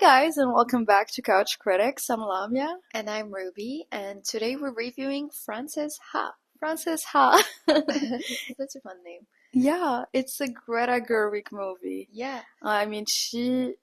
guys, and welcome back to Couch Critics. I'm Lamia. And I'm Ruby, and today we're reviewing Frances Ha. Frances Ha. Such a fun name. Yeah, it's a Greta Gerwig movie. Yeah. I mean, she's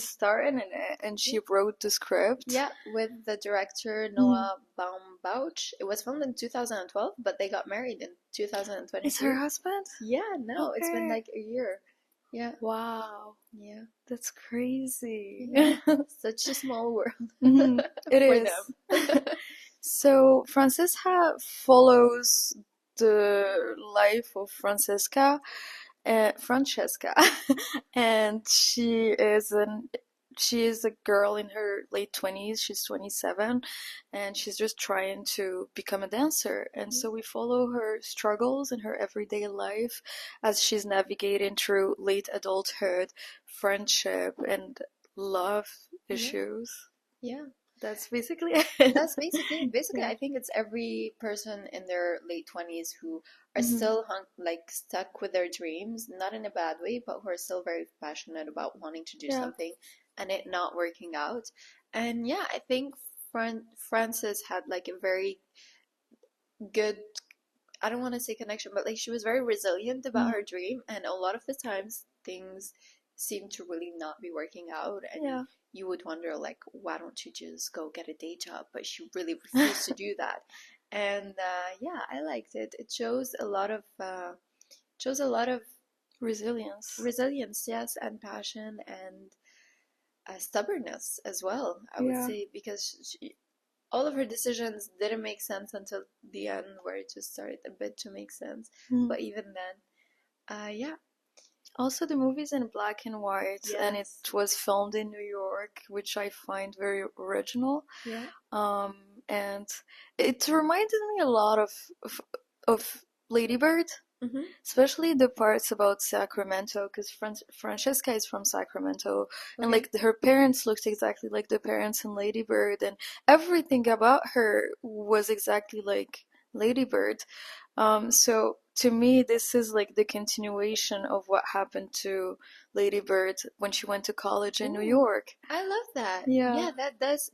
starring in it, and she wrote the script. Yeah, with the director Noah Baumbach. It was filmed in 2012, but they got married in 2022. Is her husband? Yeah, no, It's been Okay. like a year. Yeah. Wow, Yeah. that's crazy. Yeah. Such a small world. It for is. them. So Frances Ha follows the life of Francesca, and she is a girl in her late 20s. She's 27, and she's just trying to become a dancer. And so we follow her struggles in her everyday life as she's navigating through late adulthood, friendship, and love issues. Yeah. That's basically it. That's basically Yeah. I think it's every person in their late 20s who are Mhm. still stuck with their dreams, not in a bad way, but who are still very passionate about wanting to do Yeah. something and it not working out. And yeah, I think Frances had like a very good, I don't want to say connection, but like she was very resilient about her dream, and a lot of the times things seem to really not be working out, and Yeah. you would wonder like, why don't you just go get a day job? But she really refused to do that. And yeah, I liked it. It shows a lot of Resilience. resilience, yes, and passion, and stubbornness as well, I would Yeah. say, because all of her decisions didn't make sense until the end, where it just started a bit to make sense. But even then, yeah. Also, the movie's in black and white, and it Yes. was filmed in New York, which I find very original. Yeah. And it reminded me a lot of Lady Bird, especially the parts about Sacramento, because Francesca is from Sacramento, and like her parents looked exactly like the parents in Lady Bird, and everything about her was exactly like Lady Bird. So to me, this is like the continuation of what happened to Lady Bird when she went to college in New York. I love that. Yeah. Yeah,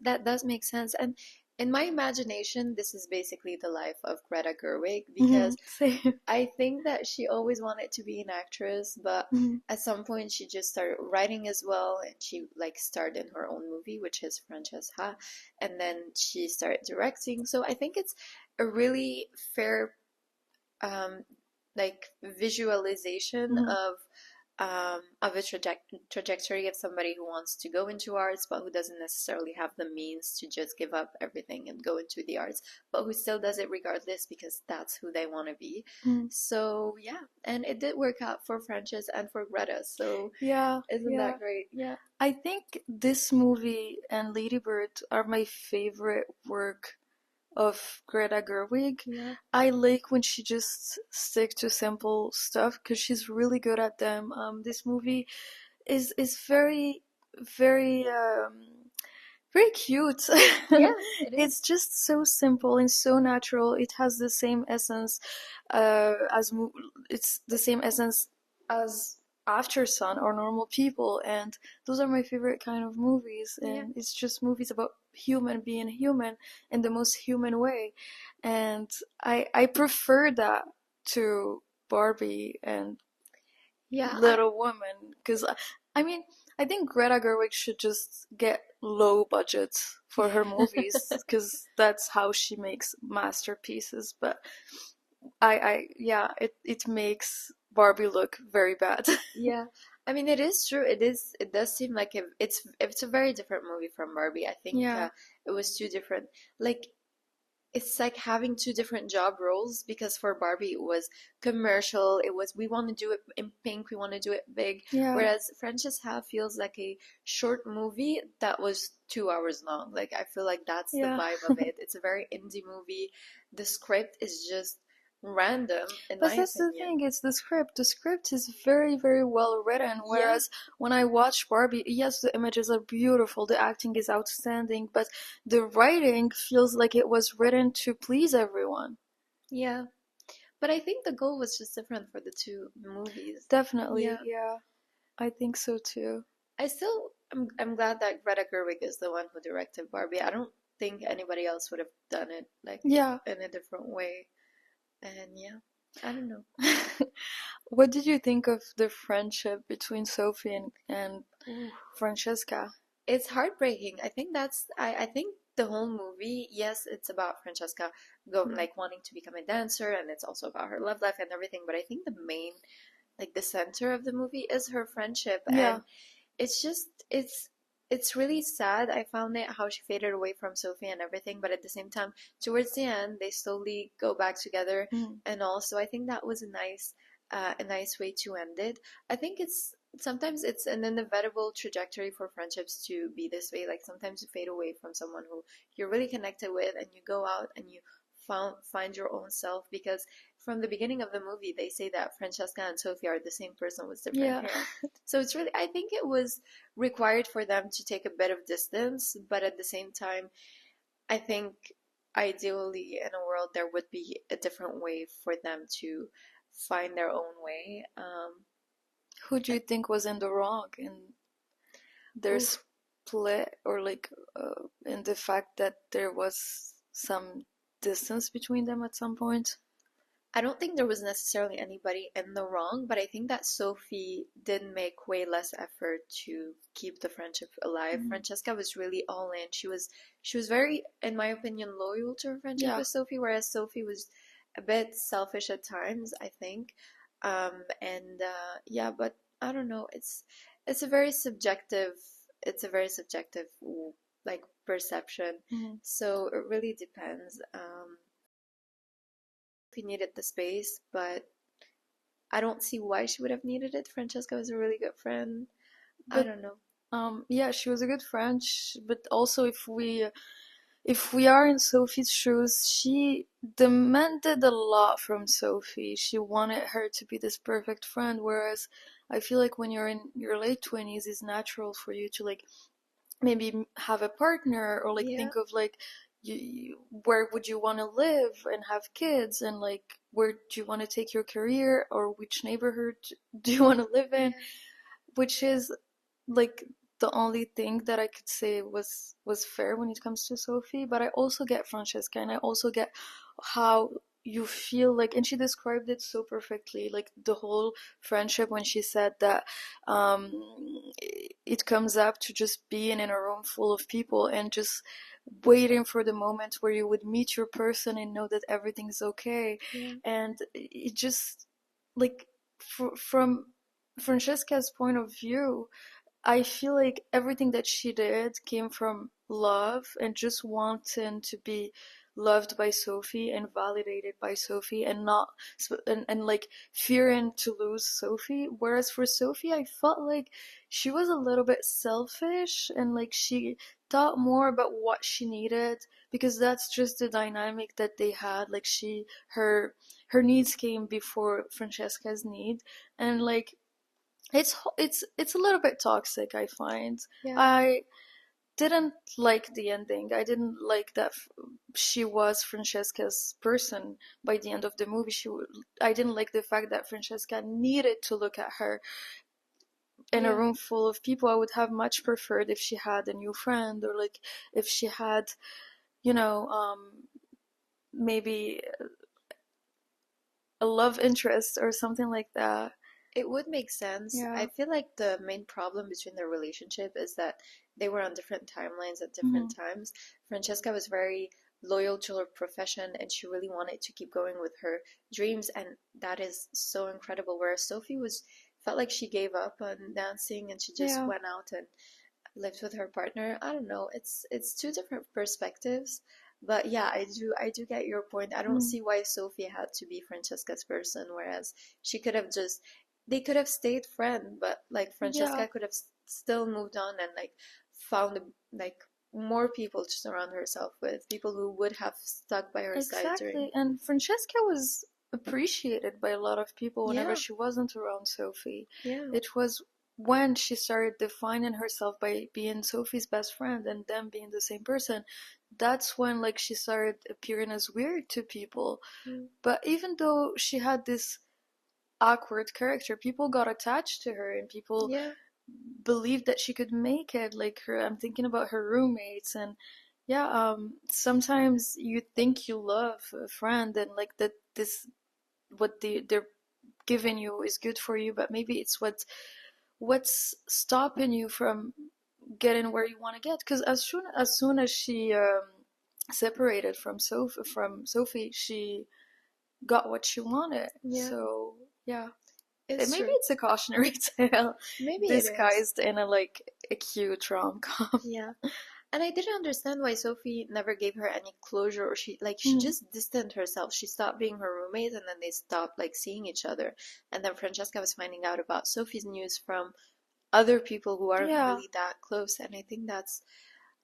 that does make sense. And in my imagination, this is basically the life of Greta Gerwig, because Same. I think that she always wanted to be an actress, but at some point she just started writing as well, and she like starred in her own movie, which is Francesca, and then she started directing. So I think it's a really fair like visualization of a trajectory of somebody who wants to go into arts, but who doesn't necessarily have the means to just give up everything and go into the arts, but who still does it regardless because that's who they want to be. So yeah, and it did work out for Frances and for Greta. So Yeah, isn't that great? Yeah. I think this movie and Lady Bird are my favorite work of Greta Gerwig. Yeah. I like when she just stick to simple stuff because she's really good at them. This movie is very very very cute. Yeah, It's just so simple and so natural. It has the same essence it's the same essence as After Sun or Normal People, and those are my favorite kind of movies. And it's just movies about human being human in the most human way, and I prefer that to Barbie and Little Woman, because I mean, I think Greta Gerwig should just get low budgets for her movies because that's how she makes masterpieces. But yeah, it makes Barbie look very bad. Yeah. I mean, it is true. It does seem like it's a very different movie from Barbie. I think it was two different, like, it's like having two different job roles, because for Barbie it was commercial. It was, we want to do it in pink, we want to do it big. Whereas Frances Ha feels like a short movie that was 2 hours long. Like, I feel like that's the vibe of it. It's a very indie movie. The script is just random, in But my that's the opinion. thing, it's the script. The script is very, very well written. Whereas when I watch Barbie, yes, the images are beautiful, the acting is outstanding, but the writing feels like it was written to please everyone. Yeah. But I think the goal was just different for the two movies. Definitely, yeah. I think so too. I still I'm glad that Greta Gerwig is the one who directed Barbie. I don't think anybody else would have done it like Yeah. in a different way. And yeah, I don't know. What did you think of the friendship between Sophie and Ooh. Francesca? It's heartbreaking. I think the whole movie, yes, it's about Francesca Mm. like wanting to become a dancer, and it's also about her love life and everything, but I think the main, like the center of the movie is her friendship. Yeah. And it's just it's really sad. I found it how she faded away from Sophie and everything, but at the same time, towards the end, they slowly go back together. Mm. And also, I think that was a nice way to end it. I think it's sometimes it's an inevitable trajectory for friendships to be this way. Like sometimes you fade away from someone who you're really connected with, and you go out and you find your own self, because from the beginning of the movie they say that Francesca and Sophie are the same person with different Yeah. hair. So it's really, I think it was required for them to take a bit of distance, but at the same time, I think ideally in a world there would be a different way for them to find their own way. Who do you think was in the wrong in their Oof, split, or like in the fact that there was some distance between them at some point? I don't think there was necessarily anybody in the wrong, but I think that Sophie did make way less effort to keep the friendship alive. Mm. Francesca was really all in. She was very, in my opinion, loyal to her friendship Yeah. with Sophie, whereas Sophie was a bit selfish at times, I think. And yeah, but I don't know. It's a very subjective it's a very subjective like perception. Mm. So it really depends. He needed the space, but I don't see why she would have needed it. Francesca was a really good friend. I But don't know. yeah, she was a good friend. But also, if we are in Sophie's shoes, she demanded a lot from Sophie. She wanted her to be this perfect friend, whereas I feel like when you're in your late 20s, it's natural for you to like maybe have a partner, or like Yeah, think of like where would you want to live and have kids, and like where do you want to take your career, or which neighborhood do you want to live in, yeah, which is like the only thing that I could say was fair when it comes to Sophie. But I also get Francesca, and I also get how you feel like, and she described it so perfectly, like the whole friendship, when she said that um it comes up to just being in a room full of people and just waiting for the moment where you would meet your person and know that everything's okay. yeah, And it just like from Francesca's point of view, I feel like everything that she did came from love and just wanting to be loved by Sophie and validated by Sophie, and not and like fearing to lose Sophie. Whereas for Sophie, I felt like she was a little bit selfish, and like she thought more about what she needed, because that's just the dynamic that they had. Like her needs came before Francesca's need, and like it's a little bit toxic, I find. yeah. I didn't like the ending. I didn't like that she was Francesca's person by the end of the movie. I didn't like the fact that Francesca needed to look at her in a Yeah. room full of people. I would have much preferred if she had a new friend, or like if she had, you know, maybe a love interest or something like that. It would make sense. I Yeah. feel like the main problem between their relationship is that they were on different timelines at Hmm. different times. Francesca was very loyal to her profession, and she really wanted to keep going with her dreams, and that is so incredible. Whereas Sophie was felt like she gave up on dancing and she just Yeah. went out and lived with her partner. I don't know. It's two different perspectives. But yeah, I do get your point. I don't Mm. see why Sophie had to be Francesca's person, whereas she could have just they could have stayed friends, but like Yeah. Francesca could have still moved on and like found like more people to surround herself with, people who would have stuck by her side during. Exactly. And Francesca was appreciated by a lot of people whenever Yeah, she wasn't around Sophie. yeah, It was when she started defining herself by being Sophie's best friend and them being the same person. That's when like she started appearing as weird to people. mm, But even though she had this awkward character, people got attached to her, and people yeah, believed that she could make it. Like her, I'm thinking about her roommates, and yeah, sometimes you think you love a friend and like that this what they're giving you is good for you, but maybe it's what's stopping you from getting where you want to get. Because as soon as she separated from Sophie, she got what she wanted. Yeah, So yeah, it's maybe true. it's a cautionary tale Maybe it is. disguised in a like a cute rom-com. Yeah. And I didn't understand why Sophie never gave her any closure, or she Mm. just distanced herself. She stopped being her roommate, and then they stopped like seeing each other. And then Francesca was finding out about Sophie's news from other people who aren't Yeah, really that close. And I think that's,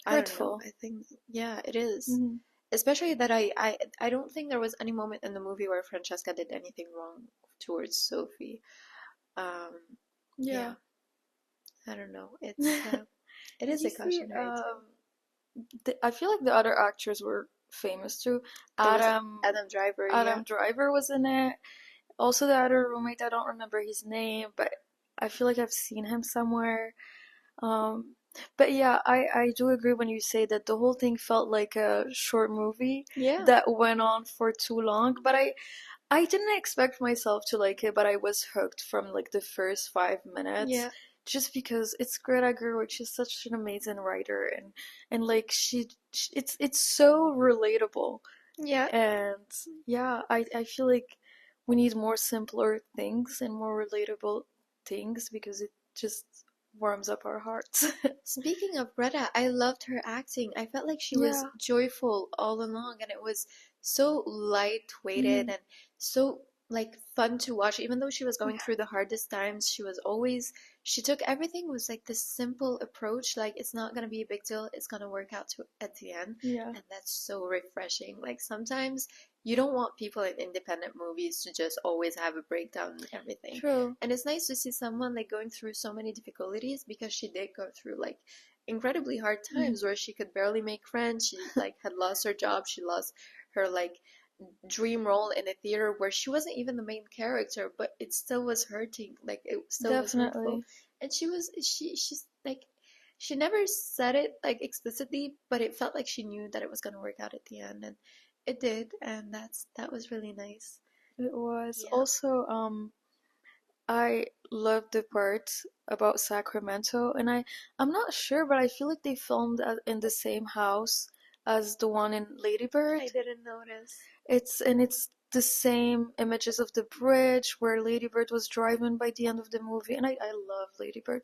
I don't know. hurtful. I think, yeah, it is. Hmm. Especially that I don't think there was any moment in the movie where Francesca did anything wrong towards Sophie. Um, Yeah. yeah, I don't know. It Did is you a see? cautionary tale. I feel like the other actors were famous too. It was Adam Adam Driver, yeah. Adam Driver was in it. Also, the other roommate, I don't remember his name, but I feel like I've seen him somewhere. Um, but yeah, I do agree when you say that the whole thing felt like a short movie Yeah, that went on for too long. But I didn't expect myself to like it, but I was hooked from like the first 5 minutes. yeah, Just because it's Greta Gerwig, she's such an amazing writer, and like it's so relatable, yeah. and yeah, I feel like we need more simpler things and more relatable things because it just warms up our hearts. Speaking of Greta, I loved her acting. I felt like she was Yeah. joyful all along, and it was so light-weighted Mhm. and so like fun to watch. Even though she was going through the hardest times, she took everything with like this simple approach, like it's not gonna be a big deal, it's gonna work out at the end, Yeah. and that's so refreshing. Like sometimes you don't want people in independent movies to just always have a breakdown and everything. True. And it's nice to see someone like going through so many difficulties, because she did go through like incredibly hard Mhm. times where she could barely make friends. She like had lost her job. She lost her like dream role in a theater where she wasn't even the main character, but it still was hurting. Like it still was hurtful. Definitely. And she's like she never said it like explicitly, but it felt like she knew that it was gonna work out at the end, and it did, and that was really nice. It was. Yeah. Also, I love the part about Sacramento, and I'm not sure, but I feel like they filmed in the same house as the one in Lady I Bird. didn't notice. It's the same images of the bridge where Lady Bird was driving by the end of the movie, and I love Lady Bird.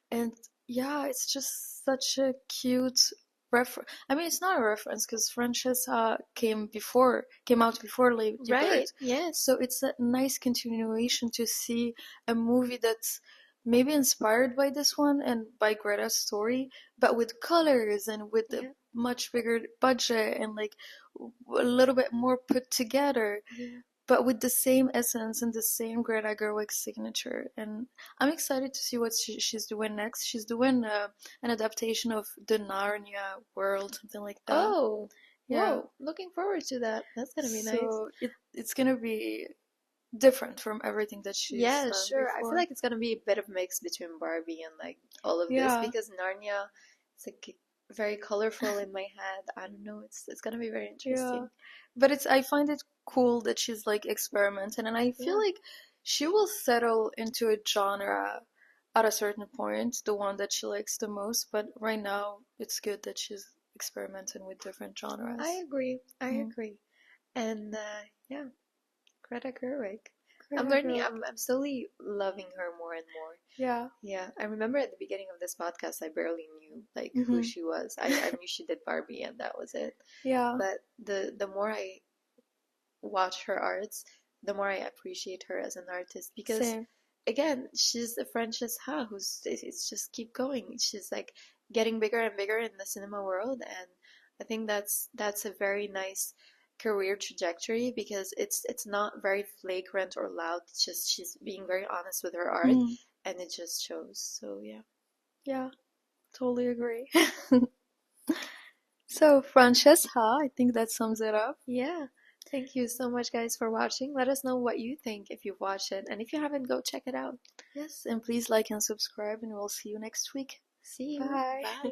And yeah, it's just such a cute reference. I mean, it's not a reference because Francesca came out before Lady Bird, Right, yes. so it's a nice continuation to see a movie that's maybe inspired by this one and by Greta's story, but with colors and with a Yeah, much bigger budget and like a little bit more put together, yeah. but with the same essence and the same Greta Gerwig signature. And I'm excited to see what she's doing next. She's doing an adaptation of the Narnia world, something like that. Oh, Yeah. whoa. Looking forward to that. That's gonna be nice. So it's gonna be different from everything that she's Yeah, done sure. I feel before. like it's gonna be a bit of mix between Barbie and like all of this, Yeah. because Narnia, it's like very colorful in my head. I don't know. It's gonna be very Yeah. interesting. But I find it cool that she's like experimenting, and I feel Yeah. like she will settle into a genre at a certain point, the one that she likes the most, but right now it's good that she's experimenting with different I genres. agree. I Mm. agree. And yeah, Greta Gerwig. I'm Greta learning. Gerwig. I'm slowly loving her more and more. Yeah. Yeah, I remember at the beginning of this podcast, I barely knew like who Hmm. she was. I knew she did Barbie and that was it. Yeah. But the more I watch her arts, the more I appreciate her as an artist, because Same. again, she's the Frances Ha who's it's just keep going. She's like getting bigger and bigger in the cinema world, and I think that's a very nice career trajectory, because it's not very flagrant or loud. It's just she's being very honest with her art, Mm. and it just shows. So yeah. Yeah. Totally agree. So, Francesca, I think that sums it up. Yeah. Thank you so much, guys, for watching. Let us know what you think if you've watched it. And if you haven't, go check it out. Yes, and please like and subscribe, and we'll see you next week. See you. Bye. Bye.